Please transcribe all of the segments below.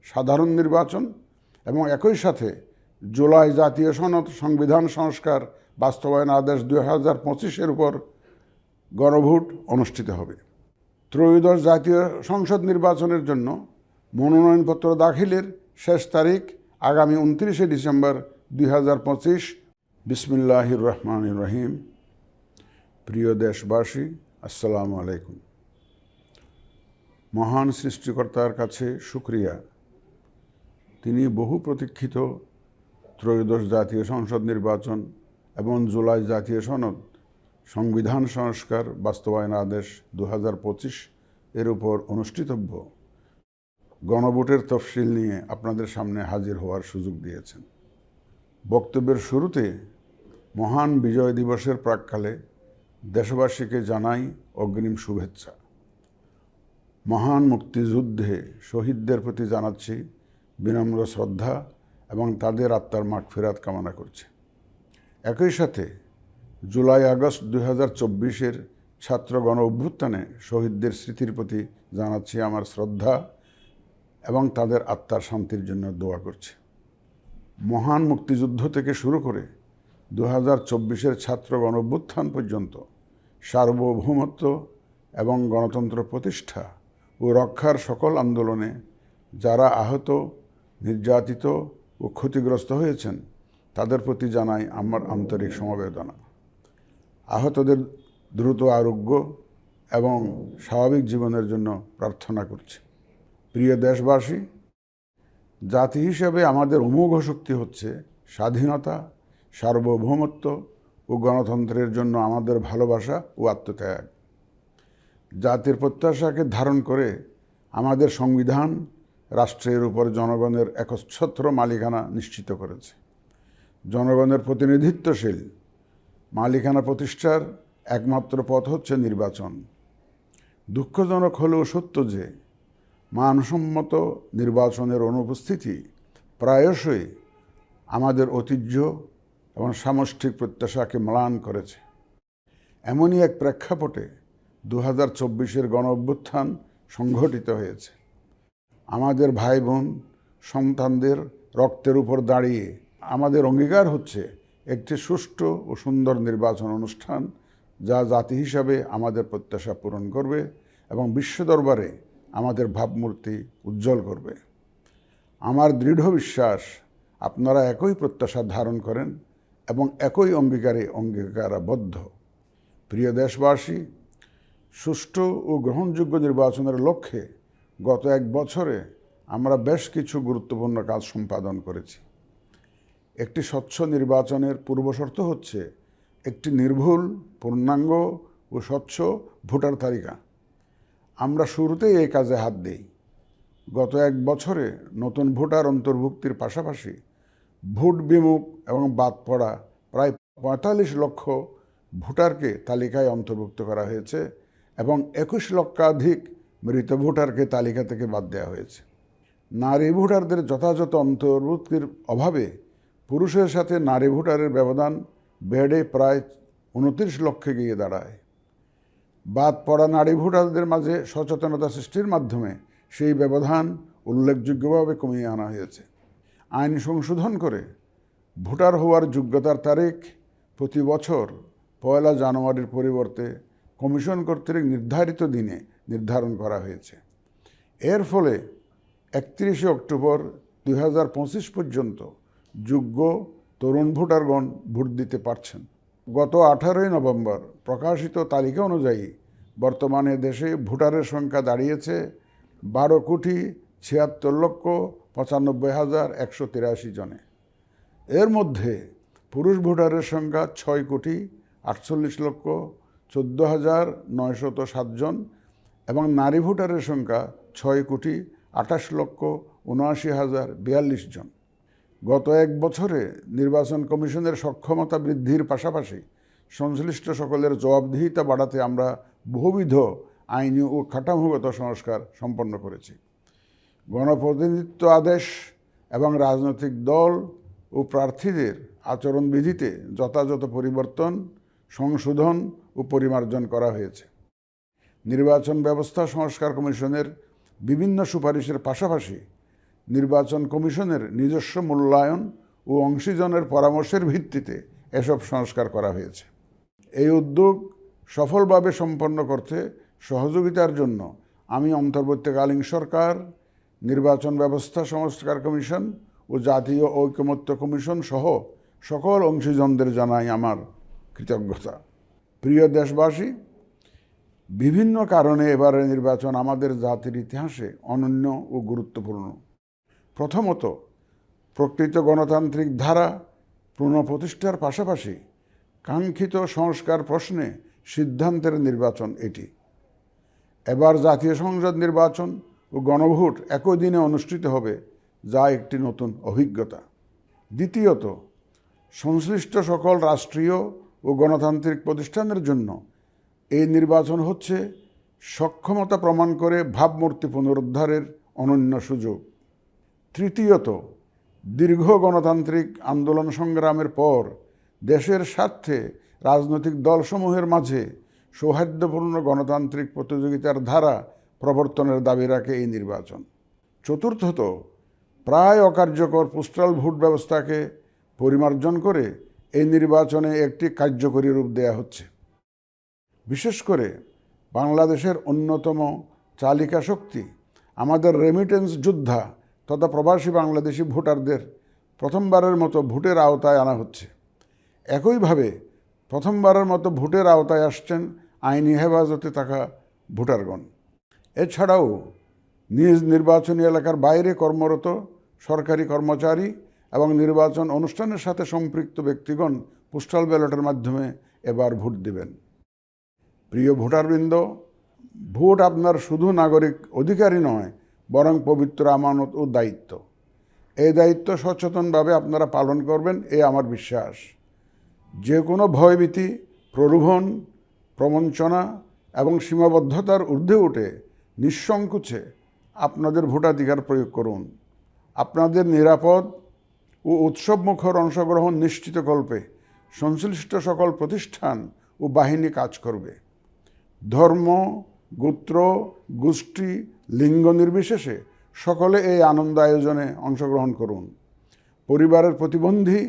সাধারণ নির্বাচন এবং একই সাথে জুলাই জাতীয় সনদ সংবিধান সংস্কার বাস্তবায়ন আদেশ 2025-এর উপর গণভোট অনুষ্ঠিত হবে। ত্রয়োদশ জাতীয় সংসদ নির্বাচনের জন্য মনোনয়নপত্র দাখিলের শেষ তারিখ আগামী 29শে ডিসেম্বর 2025। বিসমিল্লাহির রহমানির রহিম। প্রিয় দেশবাসী, আসসালামু আলাইকুম। মহান সৃষ্টিকর্তার কাছে শুকরিয়া, তিনি বহু প্রতীক্ষিত ত্রয়োদশ জাতীয় সংসদ নির্বাচন এবং জুলাই জাতীয় সনদ সংবিধান সংস্কার বাস্তবায়ন আদেশ 2025 এর উপর অনুষ্ঠিতব্য গণভোটের তফসিল নিয়ে আপনাদের সামনে হাজির হওয়ার সুযোগ দিয়েছেন। বক্তব্যের শুরুতে মহান বিজয় দিবসের প্রাক্কালে দেশবাসীকে জানাই অগ্রিম শুভেচ্ছা। মহান মুক্তিযুদ্ধে শহীদদের প্রতি জানাচ্ছি বিনম্র শ্রদ্ধা এবং তাদের আত্মার মাগফিরাত কামনা করছি। একই সাথে জুলাই আগস্ট 2024-এর ছাত্র গণ অভ্যুত্থানে শহীদদের স্মৃতির প্রতি জানাচ্ছি আমার শ্রদ্ধা এবং তাদের আত্মার শান্তির জন্য দোয়া করছি। মহান মুক্তিযুদ্ধ থেকে শুরু করে 2024-এর ছাত্র গণ অভ্যুত্থান পর্যন্ত সার্বভৌমত্ব এবং গণতন্ত্র প্রতিষ্ঠা ও রক্ষার সকল আন্দোলনে যারা আহত, নির্যাতিত ও ক্ষতিগ্রস্ত হয়েছেন তাদের প্রতি জানাই আমার আন্তরিক সমবেদনা। আহতদের দ্রুত আরোগ্য এবং স্বাভাবিক জীবনের জন্য প্রার্থনা করছি। প্রিয় দেশবাসী, জাতি হিসেবে আমাদের অমোঘ শক্তি হচ্ছে স্বাধীনতা, সার্বভৌমত্ব ও গণতন্ত্রের জন্য আমাদের ভালোবাসা ও আত্মত্যাগ। জাতির প্রত্যাশাকে ধারণ করে আমাদের সংবিধান রাষ্ট্রের উপর জনগণের একচ্ছত্র মালিকানা নিশ্চিত করেছে। জনগণের প্রতিনিধিত্বশীল মালিকানা প্রতিষ্ঠার একমাত্র পথ হচ্ছে নির্বাচন। দুঃখজনক হলেও সত্য যে মানসম্মত নির্বাচনের অনুপস্থিতি প্রায়শই আমাদের ঐতিহ্য এবং সামষ্টিক প্রত্যাশাকে ম্লান করেছে। এমনই এক প্রেক্ষাপটে 2024-এর গণ অভ্যুত্থান সংঘটিত হয়েছে। আমাদের ভাই বোন সন্তানদের রক্তের উপর দাঁড়িয়ে আমাদের অঙ্গীকার হচ্ছে একটি সুষ্ঠু ও সুন্দর নির্বাচন অনুষ্ঠান, যা জাতি হিসাবে আমাদের প্রত্যাশা পূরণ করবে এবং বিশ্ব দরবারে আমাদের ভাবমূর্তি উজ্জ্বল করবে। আমার দৃঢ় বিশ্বাস আপনারা একই প্রত্যাশা ধারণ করেন এবং একই অঙ্গীকারাবদ্ধ। প্রিয় দেশবাসী, সুষ্ঠু ও গ্রহণযোগ্য নির্বাচনের লক্ষ্যে গত 1 বছরে আমরা বেশ কিছু গুরুত্বপূর্ণ কাজ সম্পাদন করেছি। একটি স্বচ্ছ নির্বাচনের পূর্বশর্ত হচ্ছে একটি নির্ভুল, পূর্ণাঙ্গ ও স্বচ্ছ ভোটার তালিকা। আমরা শুরুতেই এই কাজে হাত দিই। গত 1 বছরে নতুন ভোটার অন্তর্ভুক্তির পাশাপাশি ভোট বিমুখ এবং বাদ পড়া প্রায় 45 লক্ষ ভোটারকে তালিকায় অন্তর্ভুক্ত করা হয়েছে এবং 21 লক্ষাধিক মৃত ভোটারকে তালিকা থেকে বাদ দেওয়া হয়েছে। নারী ভোটারদের যথাযথ অন্তর্ভুক্তির অভাবে পুরুষের সাথে নারী ভোটারের ব্যবধান বেড়ে প্রায় 29 লক্ষে গিয়ে দাঁড়ায়। বাদ পড়া নারী ভোটারদের মাঝে সচেতনতা সৃষ্টির মাধ্যমে সেই ব্যবধান উল্লেখযোগ্যভাবে কমিয়ে আনা হয়েছে। আইন সংশোধন করে ভোটার হওয়ার যোগ্যতার তারিখ প্রতি বছর 1 জানুয়ারির পরিবর্তে কমিশন কর্তৃক নির্ধারিত দিনে নির্ধারণ করা হয়েছে। এর ফলে 31 অক্টোবর 2025 পর্যন্ত যোগ্য তরুণ ভোটারগণ ভোট দিতে পারছেন। গত 18 নভেম্বর প্রকাশিত তালিকা অনুযায়ী বর্তমানে দেশে ভোটারের সংখ্যা দাঁড়িয়েছে 12,76,95,183 জনে। এর মধ্যে পুরুষ ভোটারের সংখ্যা 6,48,14,907 জন এবং নারী ভোটারের সংখ্যা 6,28,79,042 জন। গত 1 বছরে নির্বাচন কমিশনের সক্ষমতা বৃদ্ধির পাশাপাশি সংশ্লিষ্ট সকলের জবাবদিহিতা বাড়াতে আমরা বহুবিধ আইনি ও কাঠামোগত সংস্কার সম্পন্ন করেছি। গণপ্রতিনিধিত্ব আদেশ এবং রাজনৈতিক দল ও প্রার্থীদের আচরণবিধিতে যথাযথ পরিবর্তন, সংশোধন ও পরিমার্জন করা হয়েছে। নির্বাচন ব্যবস্থা সংস্কার কমিশনের বিভিন্ন সুপারিশের পাশাপাশি নির্বাচন কমিশনের নিজস্ব মূল্যায়ন ও অংশীজনের পরামর্শের ভিত্তিতে এসব সংস্কার করা হয়েছে। এই উদ্যোগ সফলভাবে সম্পন্ন করতে সহযোগিতার জন্য আমি অন্তর্বর্তীকালীন সরকার, নির্বাচন ব্যবস্থা সংস্কার কমিশন ও জাতীয় ঐকমত্য কমিশন সহ সকল অংশীজনদের জানাই আমার কৃতজ্ঞতা। প্রিয় দেশবাসী, বিভিন্ন কারণে এবারের নির্বাচন আমাদের জাতির ইতিহাসে অনন্য ও গুরুত্বপূর্ণ। প্রথমত, প্রকৃত গণতান্ত্রিক ধারা পুনঃপ্রতিষ্ঠার পাশাপাশি কাঙ্ক্ষিত সংস্কার প্রশ্নে সিদ্ধান্তের নির্বাচন এটি। এবার জাতীয় সংসদ নির্বাচন ও গণভোট একই দিনে অনুষ্ঠিত হবে, যা একটি নতুন অভিজ্ঞতা। দ্বিতীয়ত, সংশ্লিষ্ট সকল রাষ্ট্রীয় ও গণতান্ত্রিক প্রতিষ্ঠানের জন্য এই নির্বাচন হচ্ছে সক্ষমতা প্রমাণ করে ভাবমূর্তি পুনরুদ্ধারের অনন্য সুযোগ। তৃতীয়ত, দীর্ঘ গণতান্ত্রিক আন্দোলন সংগ্রামের পর দেশের স্বার্থে রাজনৈতিক দলসমূহের মাঝে সৌহার্দ্যপূর্ণ গণতান্ত্রিক প্রতিযোগিতার ধারা প্রবর্তনের দাবি রাখে এই নির্বাচন। চতুর্থত, প্রায় অকার্যকর পোস্টাল ভোট ব্যবস্থাকে পরিমার্জন করে এই নির্বাচনে একটি কার্যকরী রূপ দেয়া হচ্ছে। বিশেষ করে বাংলাদেশের অন্যতম চালিকা শক্তি আমাদের রেমিটেন্স যোদ্ধা তথা প্রবাসী বাংলাদেশি ভোটারদের প্রথমবারের মতো ভোটের আওতায় আনা হচ্ছে। একইভাবে প্রথমবারের মতো ভোটের আওতায় আসছেন আইনি হেফাজতে থাকা ভোটারগণ। এছাড়াও নিজ নির্বাচনী এলাকার বাইরে কর্মরত সরকারি কর্মচারী এবং নির্বাচন অনুষ্ঠানের সাথে সম্পৃক্ত ব্যক্তিগণ পোস্টাল ব্যালটের মাধ্যমে এবার ভোট দেবেন। প্রিয় ভোটারবৃন্দ, ভোট আপনার শুধু নাগরিক অধিকারই নয়, বরং পবিত্র আমানত ও দায়িত্ব। এই দায়িত্ব সচেতনভাবে আপনারা পালন করবেন, এ আমার বিশ্বাস। যে কোনো ভয়ভীতি, প্রলোভন, প্রবঞ্চনা এবং সীমাবদ্ধতার ঊর্ধ্বে উঠে নিঃসংকোচে আপনাদের ভোটাধিকার প্রয়োগ করুন। আপনাদের নিরাপদ ও উৎসবমুখর অংশগ্রহণ নিশ্চিতকল্পে সংশ্লিষ্ট সকল প্রতিষ্ঠান ও বাহিনী কাজ করবে। ধর্ম, গোত্র, গোষ্ঠী, লিঙ্গ নির্বিশেষে সকলে এই আনন্দ আয়োজনে অংশগ্রহণ করুন। পরিবারের প্রতিবন্ধী,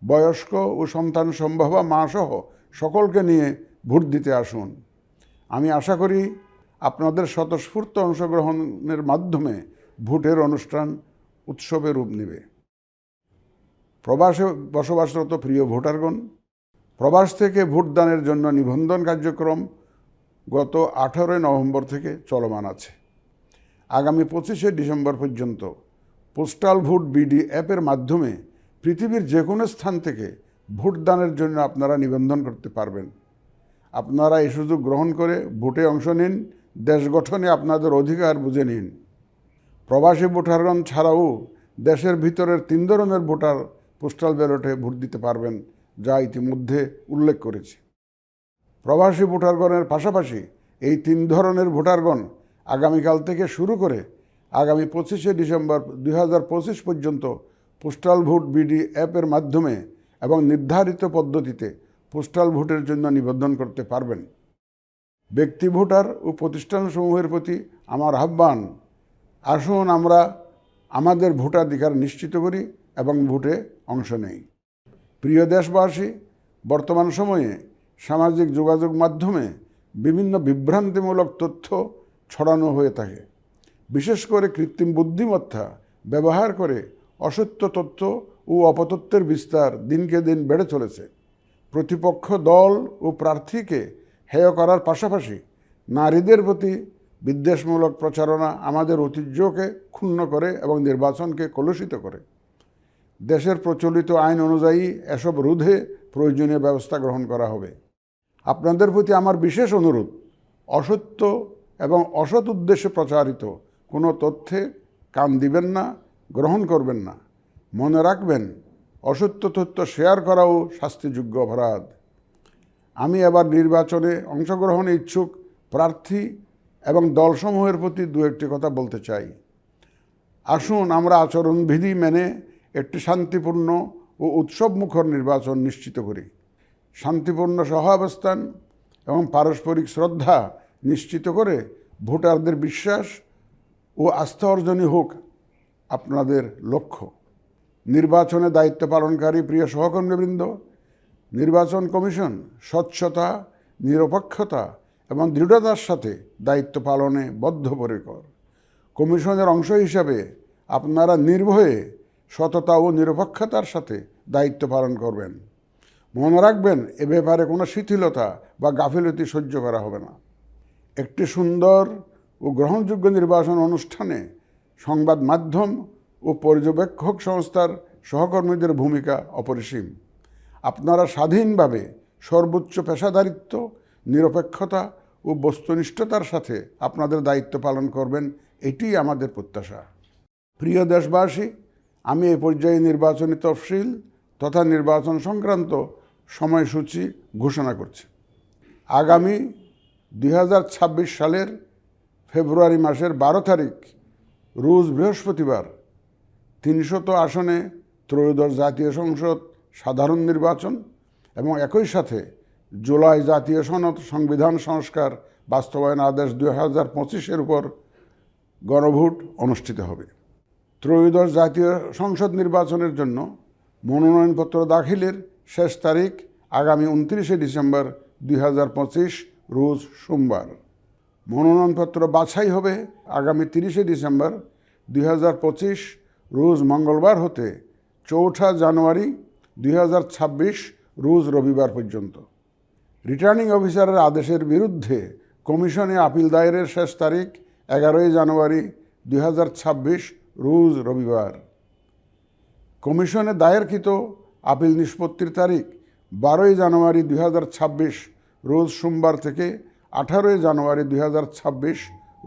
বয়স্ক ও সন্তান সম্ভবা মা সহ সকলকে নিয়ে ভোট দিতে আসুন। আমি আশা করি আপনাদের স্বতঃস্ফূর্ত অংশগ্রহণের মাধ্যমে ভোটের অনুষ্ঠান উৎসবে রূপ নেবে। প্রবাসে বসবাসরত প্রিয় ভোটারগণ, প্রবাস থেকে ভোটদানের জন্য নিবন্ধন কার্যক্রম গত 18 নভেম্বর থেকে চলমান আছে। আগামী 25শে ডিসেম্বর পর্যন্ত পোস্টাল ভোট বিডি অ্যাপের মাধ্যমে পৃথিবীর যে কোনো স্থান থেকে ভোটদানের জন্য আপনারা নিবন্ধন করতে পারবেন। আপনারা এই সুযোগ গ্রহণ করে ভোটে অংশ নিন, দেশ গঠনে আপনাদের অধিকার বুঝে নিন। প্রবাসী ভোটারগণ ছাড়াও দেশের ভিতরের 3 ধরনের ভোটার পোস্টাল ব্যালটে ভোট দিতে পারবেন, যা ইতিমধ্যে উল্লেখ করেছি। প্রবাসী ভোটারগণের পাশাপাশি এই 3 ধরনের ভোটারগণ আগামীকাল থেকে শুরু করে আগামী 25শে ডিসেম্বর 2025 পর্যন্ত পোস্টাল ভোট বিডি অ্যাপের মাধ্যমে এবং নির্ধারিত পদ্ধতিতে পোস্টাল ভোটের জন্য নিবন্ধন করতে পারবেন। ব্যক্তি ভোটার ও প্রতিষ্ঠানসমূহের প্রতি আমার আহ্বান, আসুন আমরা আমাদের ভোটাধিকার নিশ্চিত করি এবং ভোটে অংশ নেই। প্রিয় দেশবাসী, বর্তমান সময়ে সামাজিক যোগাযোগ মাধ্যমে বিভিন্ন বিভ্রান্তিমূলক তথ্য ছড়ানো হয়ে থাকে। বিশেষ করে কৃত্রিম বুদ্ধিমত্তা ব্যবহার করে অসত্য তথ্য ও অপতথ্যের বিস্তার দিনকে দিন বেড়ে চলেছে। প্রতিপক্ষ দল ও প্রার্থীকে হেয় করার পাশাপাশি নারীদের প্রতি বিদ্বেষমূলক প্রচারণা আমাদের ঐতিহ্যকে ক্ষুণ্ণ করে এবং নির্বাচনকে কলুষিত করে। দেশের প্রচলিত আইন অনুযায়ী এসব রোধে প্রয়োজনীয় ব্যবস্থা গ্রহণ করা হবে। আপনাদের প্রতি আমার বিশেষ অনুরোধ, অসত্য এবং অসৎ উদ্দেশ্যে প্রচারিত কোনো তথ্যে কান দিবেন না, গ্রহণ করবেন না। মনে রাখবেন, অসত্য তথ্য শেয়ার করাও শাস্তিযোগ্য অপরাধ। আমি এবার নির্বাচনে অংশগ্রহণে ইচ্ছুক প্রার্থী এবং দলসমূহের প্রতি 2-1টি কথা বলতে চাই। আসুন আমরা আচরণবিধি মেনে একটি শান্তিপূর্ণ ও উৎসবমুখর নির্বাচন নিশ্চিত করি। শান্তিপূর্ণ সহাবস্থান এবং পারস্পরিক শ্রদ্ধা নিশ্চিত করে ভোটারদের বিশ্বাস ও আস্থা অর্জনই হোক আপনাদের লক্ষ্য। নির্বাচনে দায়িত্ব পালনকারী প্রিয় সহকর্মীবৃন্দ, নির্বাচন কমিশন স্বচ্ছতা, নিরপেক্ষতা এবং দৃঢ়তার সাথে দায়িত্ব পালনে বদ্ধপরিকর। কমিশনের অংশ হিসাবে আপনারা নির্ভয়ে সততা ও নিরপেক্ষতার সাথে দায়িত্ব পালন করবেন। মনে রাখবেন, এ ব্যাপারে কোনো শিথিলতা বা গাফিলতি সহ্য করা হবে না। একটি সুন্দর ও গ্রহণযোগ্য নির্বাচন অনুষ্ঠানে সংবাদ মাধ্যম ও পর্যবেক্ষক সংস্থার সহকর্মীদের ভূমিকা অপরিসীম। আপনারা স্বাধীনভাবে সর্বোচ্চ পেশাদারিত্ব, নিরপেক্ষতা ও বস্তুনিষ্ঠতার সাথে আপনাদের দায়িত্ব পালন করবেন, এটিই আমাদের প্রত্যাশা। প্রিয় দেশবাসী, আমি এই পর্যায়ে নির্বাচনী তফসিল তথা নির্বাচন সংক্রান্ত সময়সূচি ঘোষণা করছি। আগামী 2026 সালের ফেব্রুয়ারি মাসের 12 তারিখ রোজ বৃহস্পতিবার 300 আসনে ত্রয়োদশ জাতীয় সংসদ সাধারণ নির্বাচন এবং একই সাথে জুলাই জাতীয় সনদ সংবিধান সংস্কার বাস্তবায়ন আদেশ 2025-এর উপর গণভোট অনুষ্ঠিত হবে। ত্রয়োদশ জাতীয় সংসদ নির্বাচনের জন্য মনোনয়নপত্র দাখিলের শেষ তারিখ আগামী 29 ডিসেম্বর 2025 রোজ সোমবার। মনোনয়নপত্র বাছাই হবে আগামী 30 ডিসেম্বর 2025 রোজ মঙ্গলবার হতে 4 জানুয়ারি 2026 রোজ রবিবার পর্যন্ত। রিটার্নিং অফিসারের আদেশের বিরুদ্ধে কমিশনে আপিল দায়েরের শেষ তারিখ 11 জানুয়ারি 2026 রোজ রবিবার। কমিশনে দায়েরকৃত আপিল নিষ্পত্তির তারিখ 12 জানুয়ারি 2026 রোজ সোমবার থেকে 18 জানুয়ারি 2026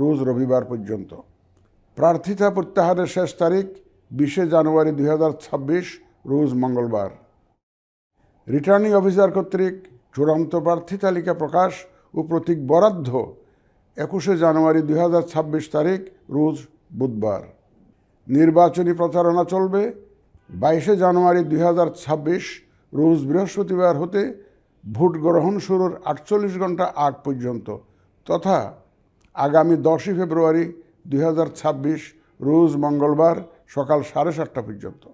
রোজ রবিবার পর্যন্ত। প্রার্থিতা প্রত্যাহারের শেষ তারিখ 20 জানুয়ারি 2026 রোজ মঙ্গলবার। রিটার্নিং অফিসার কর্তৃক চূড়ান্ত প্রার্থী তালিকা প্রকাশ ও প্রতীক বরাদ্দ 21 জানুয়ারি 2026 তারিখ রোজ বুধবার। নির্বাচনী প্রচারণা চলবে 22 জানুয়ারি 2026 রোজ বৃহস্পতিবার হতে ভোট গ্রহণ শুরুর 48 ঘন্টা আগ পর্যন্ত তথা আগামী 10 ফেব্রুয়ারি 2026 রোজ মঙ্গলবার সকাল 7:30 পর্যন্ত।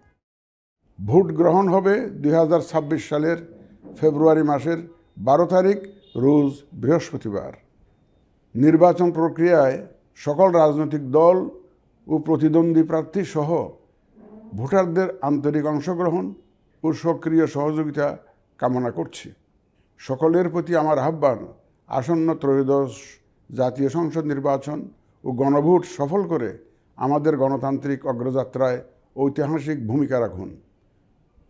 ভোট গ্রহণ হবে 2026 সালের ফেব্রুয়ারি মাসের 12 তারিখ রোজ বৃহস্পতিবার। নির্বাচন প্রক্রিয়ায় সকল রাজনৈতিক দল ও প্রতিদ্বন্দ্বী প্রার্থী সহ ভোটারদের আন্তরিক অংশগ্রহণ ও সক্রিয় সহযোগিতা কামনা করছি। সকলের প্রতি আমার আহ্বান, আসন্ন ত্রয়োদশ জাতীয় সংসদ নির্বাচন ও গণভোট সফল করে আমাদের গণতান্ত্রিক অগ্রযাত্রায় ঐতিহাসিক ভূমিকা রাখুন।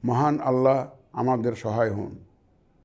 মহান আল্লাহ আমাদের সহায় হন।